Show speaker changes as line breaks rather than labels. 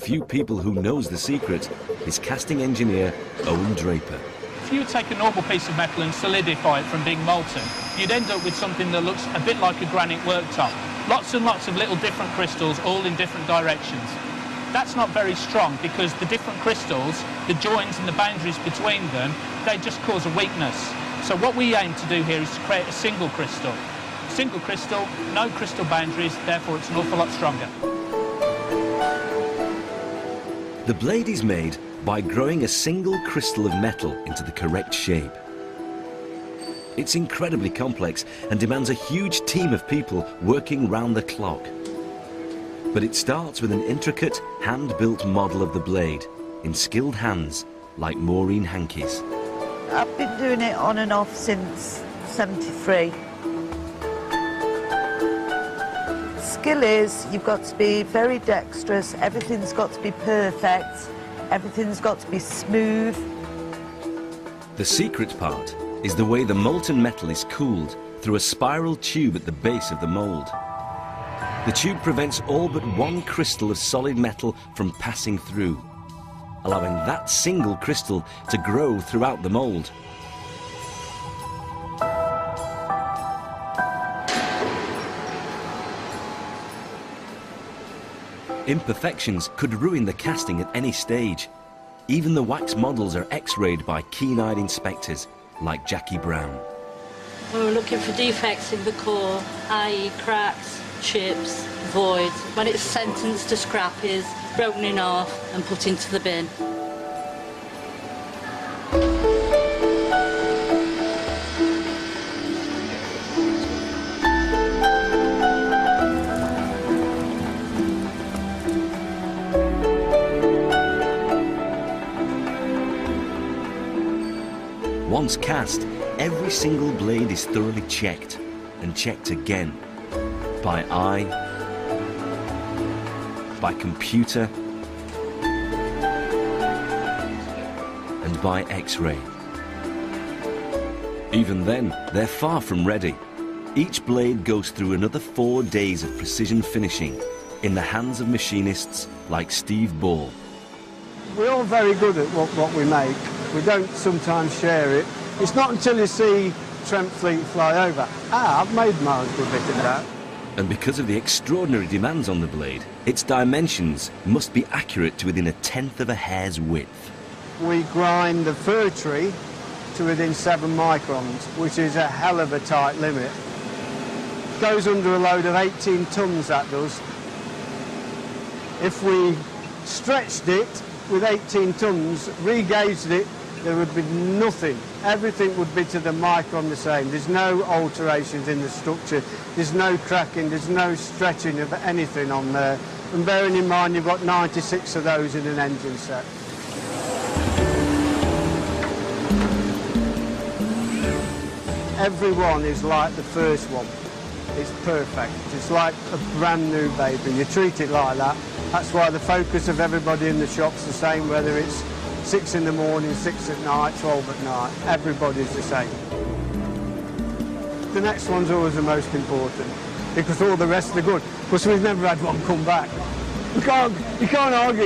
few people who knows the secret is casting engineer Owen Draper.
If you take a normal piece of metal and solidify it from being molten, you'd end up with something that looks a bit like a granite worktop. Lots and lots of little different crystals, all in different directions. That's not very strong because the different crystals, the joins and the boundaries between them, they just cause a weakness. So what we aim to do here is to create a single crystal. Single crystal, no crystal boundaries, therefore it's an awful lot stronger.
The blade is made by growing a single crystal of metal into the correct shape. It's incredibly complex and demands a huge team of people working round the clock. But it starts with an intricate, hand-built model of the blade in skilled hands like Maureen Hankey's.
I've been doing it on and off since '73. Skill is you've got to be very dexterous, everything's got to be perfect, everything's got to be smooth.
The secret part is the way the molten metal is cooled through a spiral tube at the base of the mould. The tube prevents all but one crystal of solid metal from passing through, allowing that single crystal to grow throughout the mould. Imperfections could ruin the casting at any stage. Even the wax models are X-rayed by keen-eyed inspectors like Jackie Brown.
We're looking for defects in the core, i.e. cracks, chips, voids. When it's sentenced to scrap, is broken in half and put into the bin.
Once cast, every single blade is thoroughly checked and checked again by eye, by computer, and by X-ray. Even then, they're far from ready. Each blade goes through another 4 days of precision finishing in the hands of machinists like Steve Ball.
We're all very good at what we make. We don't sometimes share it. It's not until you see Trent Fleet fly over. I've made my own good bit of that.
And because of the extraordinary demands on the blade, its dimensions must be accurate to within 1/10 of a hair's width.
We grind the fir tree to within 7 microns, which is a hell of a tight limit. Goes under a load of 18 tons, that does. If we stretched it with 18 tons, re-gauged it, there would be nothing. Everything would be to the micron the same. There's no alterations in the structure. There's no cracking. There's no stretching of anything on there. And bearing in mind, you've got 96 of those in an engine set. Every one is like the first one. It's perfect. It's like a brand new baby. You treat it like that. That's why the focus of everybody in the shop's the same, whether it's 6 in the morning, 6 at night, 12 at night. Everybody's the same. The next one's always the most important because all the rest are good. Because we've never had one come back. You can't argue.